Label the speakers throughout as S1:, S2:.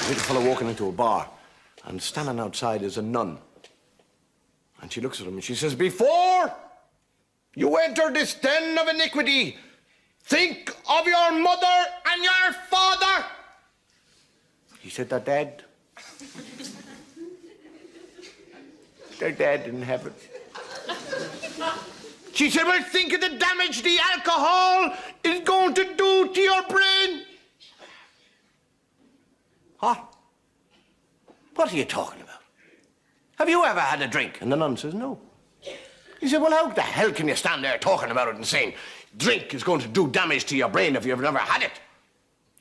S1: meet a fellow walking into a bar, and standing outside is a nun. And she looks at him and she says, "Before you enter this den of iniquity, think of your mother and your father." He said, "They're dead. They're dead in heaven." She said, "Well, think of the damage the alcohol is going to do to your brain." What? What are you talking about? Have you ever had a drink? And the nun says, "No." He said, "Well, how the hell can you stand there talking about it and saying drink is going to do damage to your brain if you've never had it?"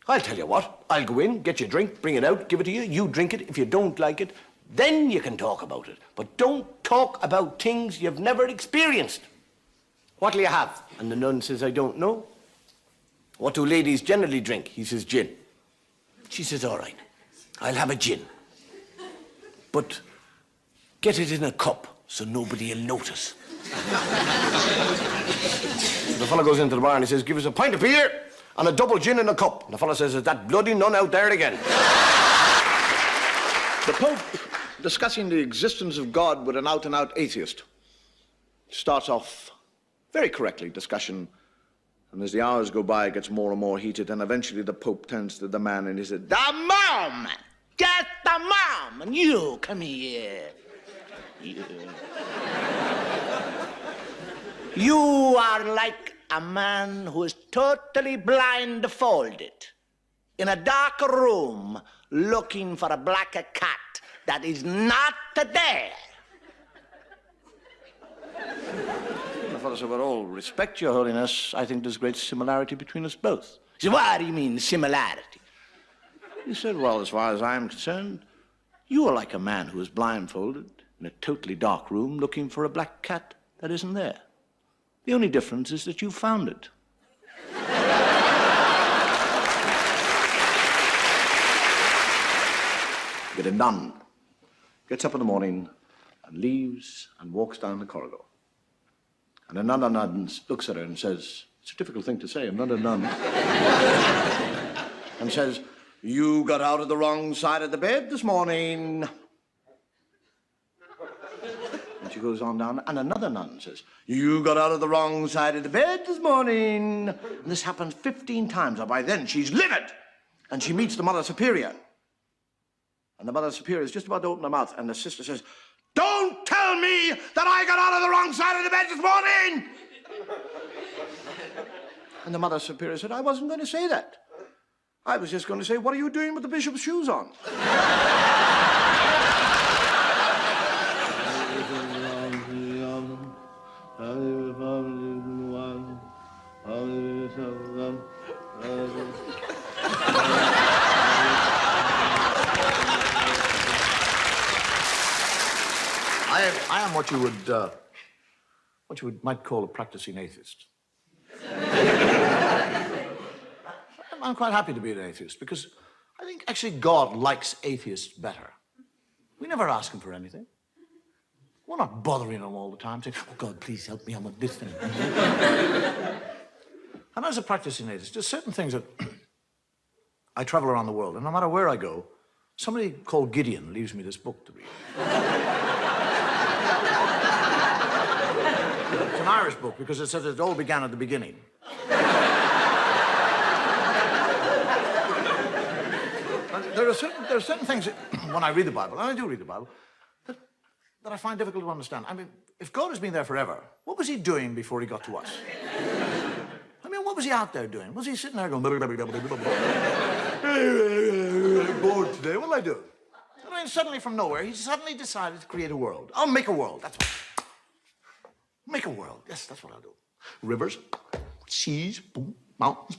S1: I'll tell you what, I'll go in, get your drink, bring it out, give it to you, you drink it. If you don't like it, then you can talk about it. But don't talk about things you've never experienced. "What'll you have?" And the nun says, "I don't know." "What do ladies generally drink?" He says, "Gin." She says, "All right, I'll have a gin. But get it in a cup so nobody will notice." The fellow goes into the bar and he says, "Give us a pint of beer and a double gin in a cup." And the fellow says, "Is that bloody nun out there again?"
S2: The Pope, discussing the existence of God with an out-and-out atheist, starts off very correctly, discussion, and as the hours go by, it gets more and more heated, and eventually the Pope turns to the man and he says, "The mom! Get the mom! And you, come here. You are like a man who is totally blindfolded in a dark room looking for a black cat that is not there." The fellow said, "With all respect, Your Holiness, I think there's great similarity between us both." He said, "What do you mean, similarity?" He said, "Well, as far as I'm concerned, you are like a man who is blindfolded in a totally dark room looking for a black cat that isn't there. The only difference is that you found it." Get a nun, gets up in the morning and leaves and walks down the corridor. And another nun looks at her and says, it's a difficult thing to say, another nun, and says, "You got out of the wrong side of the bed this morning." And she goes on down, and another nun says, "You got out of the wrong side of the bed this morning." And this happens 15 times, and by then she's livid. And she meets the Mother Superior. And the Mother Superior is just about to open her mouth, and the sister says, "Don't tell me that I got out of the wrong side of the bed this morning!" And the Mother Superior said, "I wasn't going to say that. I was just going to say, what are you doing with the bishop's shoes on?" I am what you might call a practicing atheist. I'm quite happy to be an atheist because I think actually God likes atheists better. We never ask him for anything. We're not bothering him all the time saying, "Oh, God, please help me, I want this thing." And as a practicing atheist, there's certain things that I travel around the world, and no matter where I go, somebody called Gideon leaves me this book to read. It's an Irish book because it says it all began at the beginning. There are certain things that, when I read the Bible, and I do read the Bible, that I find difficult to understand. I mean, if God has been there forever, what was he doing before he got to us? I mean, what was he out there doing? Was he sitting there going, "Bored today, what'll I do?" I mean, suddenly from nowhere, he suddenly decided to create a world. I'll make a world, that's what. Make a world, yes, that's what I'll do. Rivers, seas, boom, mountains,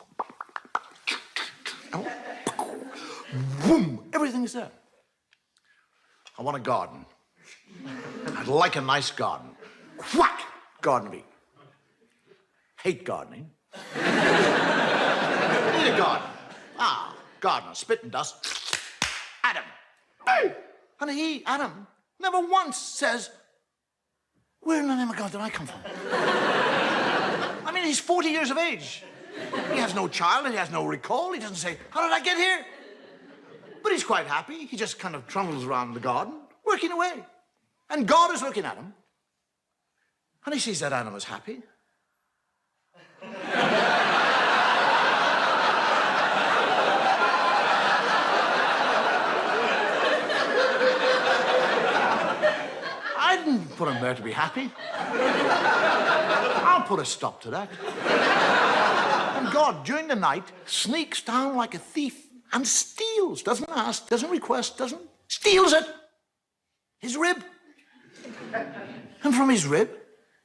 S2: boom, everything is there. I want a garden. I'd like a nice garden. Whack! Gardening. Hate gardening. Need a garden. Ah, gardener, spit and dust. Adam. Hey! And he, Adam, never once says, "Where in the name of God did I come from?" I mean, he's 40 years of age. He has no child, he has no recall. He doesn't say, "How did I get here?" But he's quite happy. He just kind of trundles around the garden, working away. And God is looking at him. And he sees that animal's happy. I didn't put him there to be happy. I'll put a stop to that. And God, during the night, sneaks down like a thief and steals, doesn't ask, doesn't request, steals it. His rib. And from his rib,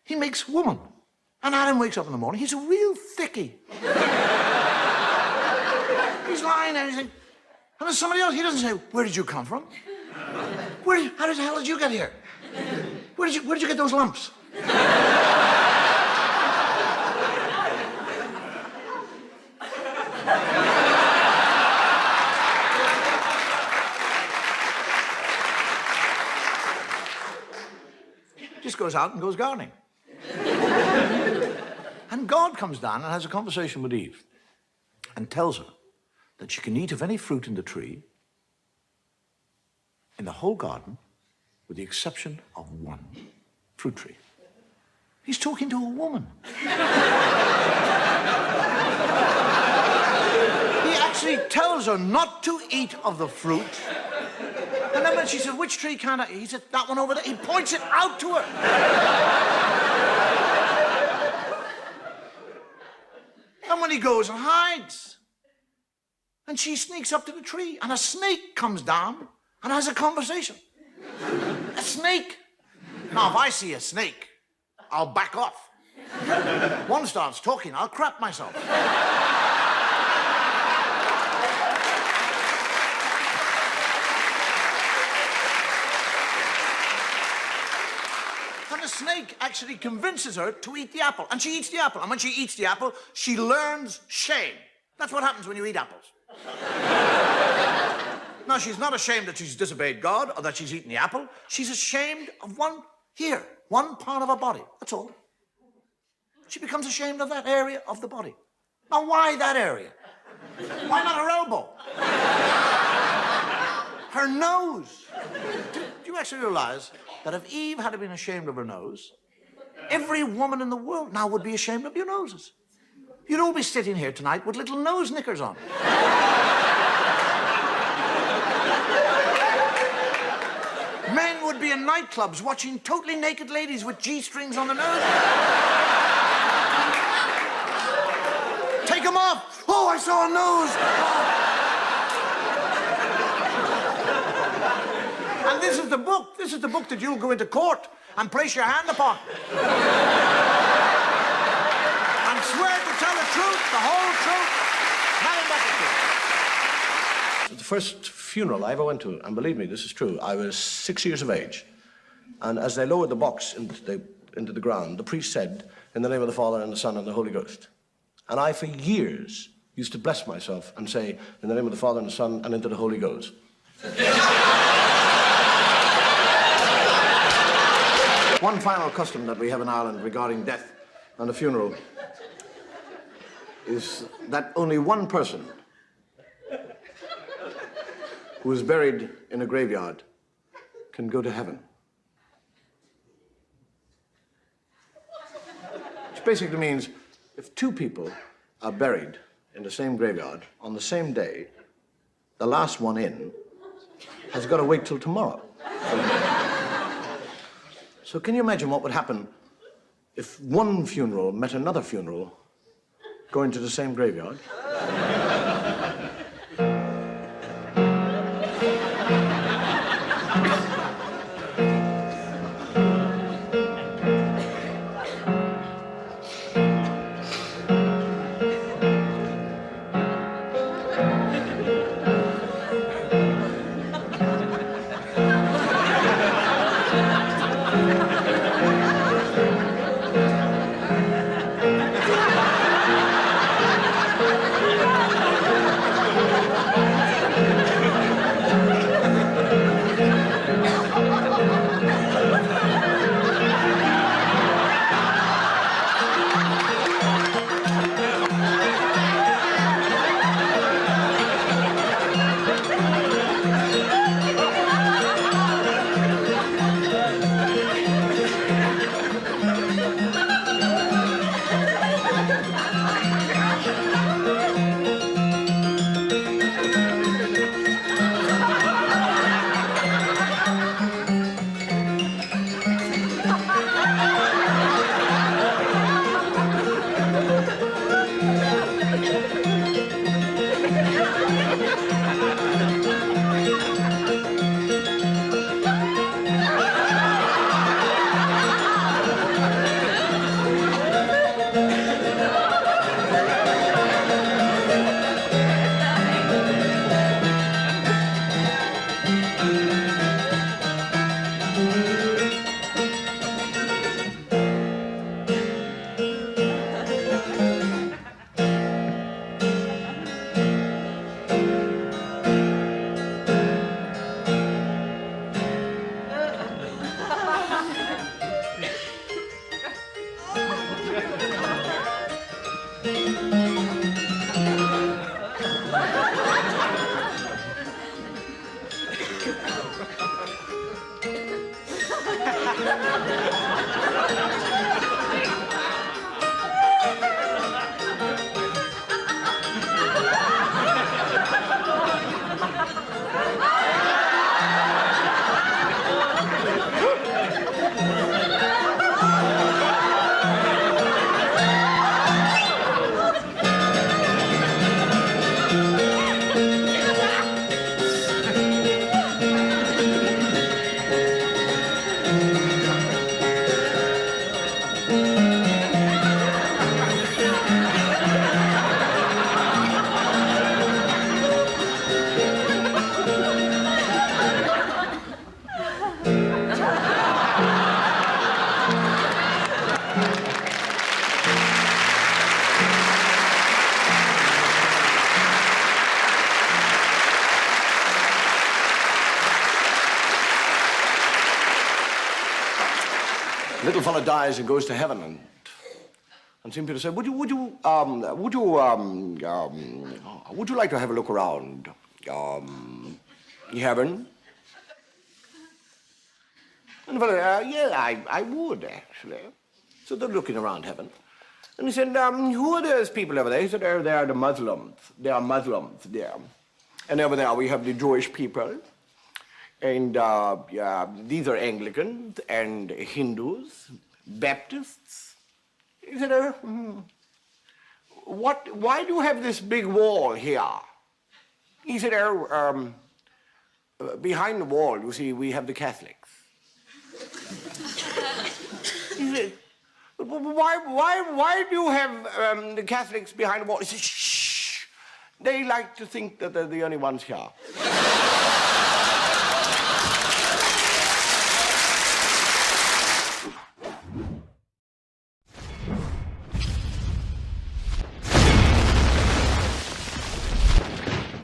S2: he makes woman. And Adam wakes up in the morning, he's a real thickie. He's lying there, and and there's somebody else, he doesn't say, where did you come from? How the hell did you get here? Where did you get those lumps? Just goes out and goes gardening. And God comes down and has a conversation with Eve and tells her that she can eat of any fruit in the tree in the whole garden with the exception of one fruit tree. He's talking to a woman. He actually tells her not to eat of the fruit. And then when she said, which tree can't I eat? He said, that one over there. He points it out to her. And when he goes and hides, and she sneaks up to the tree, and a snake comes down and has a conversation. A snake. Now, if I see a snake, I'll back off. One starts talking, I'll crap myself. And the snake actually convinces her to eat the apple, and she eats the apple. And when she eats the apple, she learns shame. That's what happens when you eat apples. Now, she's not ashamed that she's disobeyed God or that she's eaten the apple. She's ashamed of one part of her body. That's all. She becomes ashamed of that area of the body. Now, why that area? Why not her elbow? Her nose. Do you actually realize that if Eve had been ashamed of her nose, every woman in the world now would be ashamed of your noses? You'd all be sitting here tonight with little nose knickers on. Men would be in nightclubs watching totally naked ladies with G-strings on their nose. Take them off. Oh, I saw a nose. Oh. And this is the book. This is the book that you'll go into court and place your hand upon. And swear to tell the truth, the whole truth, nothing but the truth.
S1: The first funeral I ever went to, and believe me, this is true, I was 6 years of age. And as they lowered the box into the ground, the priest said, in the name of the Father and the Son and the Holy Ghost. And I, for years, used to bless myself and say, in the name of the Father and the Son and into the Holy Ghost. One final custom that we have in Ireland regarding death and a funeral is that only one person who is buried in a graveyard can go to heaven. Which basically means if two people are buried in the same graveyard on the same day, the last one in has got to wait till tomorrow. So can you imagine what would happen if one funeral met another funeral going to the same graveyard? Little fella dies and goes to heaven, and St. Peter said, would you like to have a look around heaven? And the fellow, yeah, I would, actually. So they're looking around heaven. And he said, who are those people over there? He said, oh, they are the Muslims. They are Muslims there. And over there we have the Jewish people. And these are Anglicans and Hindus, Baptists. He said, why do you have this big wall here? He said, behind the wall, you see, we have the Catholics. He said, why do you have the Catholics behind the wall? He said, shh, they like to think that they're the only ones here.